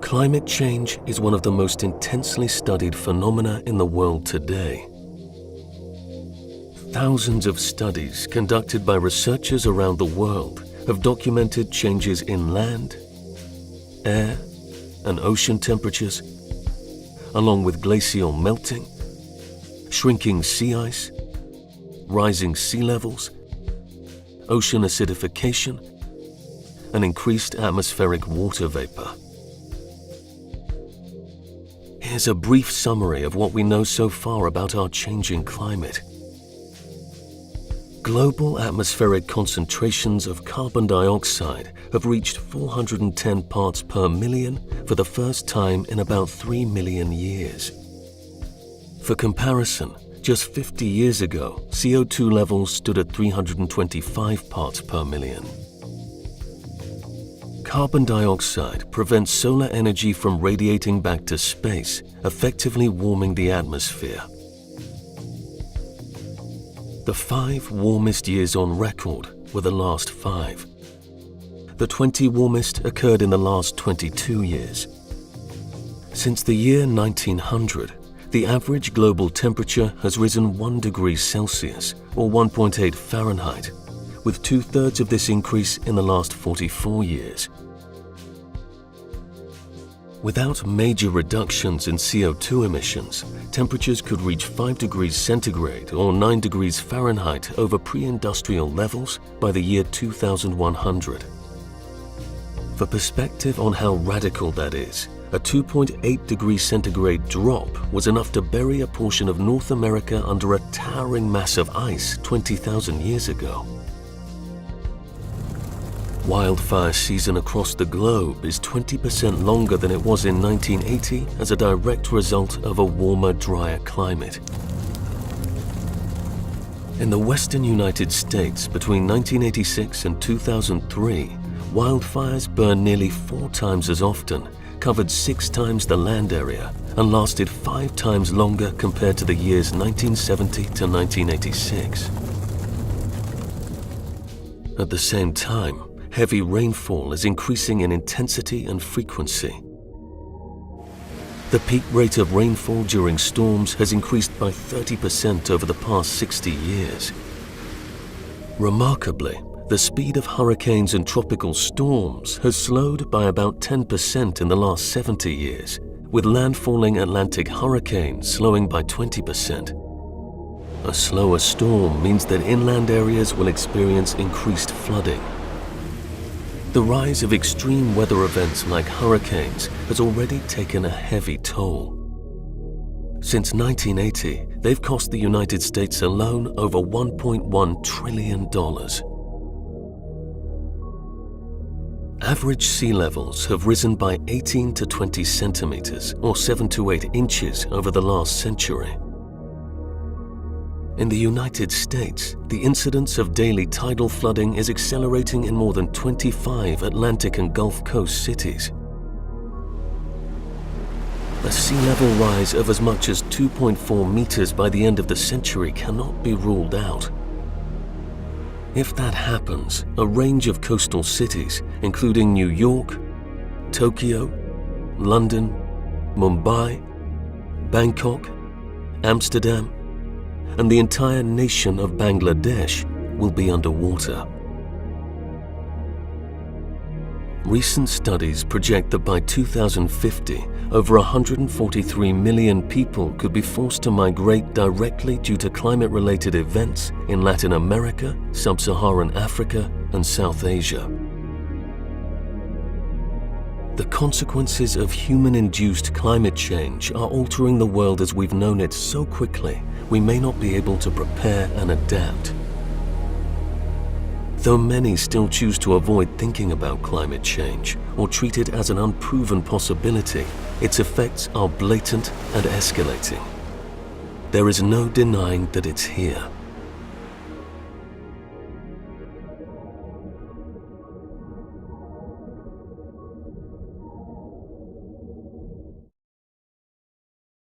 Climate change is one of the most intensely studied phenomena in the world today. Thousands of studies conducted by researchers around the world have documented changes in land, air, and ocean temperatures, along with glacial melting, shrinking sea ice, rising sea levels, ocean acidification, and increased atmospheric water vapor. Here's a brief summary of what we know so far about our changing climate. Global atmospheric concentrations of carbon dioxide have reached 410 parts per million for the first time in about 3 million years. For comparison, just 50 years ago, CO2 levels stood at 325 parts per million. Carbon dioxide prevents solar energy from radiating back to space, effectively warming the atmosphere. The 5 warmest years on record were the last 5. The 20 warmest occurred in the last 22 years. Since the year 1900, the average global temperature has risen 1 degree Celsius, or 1.8 Fahrenheit, with 2/3 of this increase in the last 44 years. Without major reductions in CO2 emissions, temperatures could reach 5 degrees centigrade or 9 degrees Fahrenheit over pre-industrial levels by the year 2100. For perspective on how radical that is, a 2.8 degrees centigrade drop was enough to bury a portion of North America under a towering mass of ice 20,000 years ago. Wildfire season across the globe is 20% longer than it was in 1980 as a direct result of a warmer, drier climate. In the western United States between 1986 and 2003, wildfires burned nearly 4 times as often, covered 6 times the land area, and lasted 5 times longer compared to the years 1970 to 1986. At the same time, heavy rainfall is increasing in intensity and frequency. The peak rate of rainfall during storms has increased by 30% over the past 60 years. Remarkably, the speed of hurricanes and tropical storms has slowed by about 10% in the last 70 years, with landfalling Atlantic hurricanes slowing by 20%. A slower storm means that inland areas will experience increased flooding. The rise of extreme weather events like hurricanes has already taken a heavy toll. Since 1980, they've cost the United States alone over $1.1 trillion. Average sea levels have risen by 18 to 20 centimeters, or 7 to 8 inches over the last century. In the United States, the incidence of daily tidal flooding is accelerating in more than 25 Atlantic and Gulf Coast cities. A sea level rise of as much as 2.4 meters by the end of the century cannot be ruled out. If that happens, a range of coastal cities, including New York, Tokyo, London, Mumbai, Bangkok, Amsterdam, and the entire nation of Bangladesh will be underwater. Recent studies project that by 2050, over 143 million people could be forced to migrate directly due to climate-related events in Latin America, Sub-Saharan Africa, and South Asia. The consequences of human-induced climate change are altering the world as we've known it so quickly, we may not be able to prepare and adapt. Though many still choose to avoid thinking about climate change or treat it as an unproven possibility, its effects are blatant and escalating. There is no denying that it's here.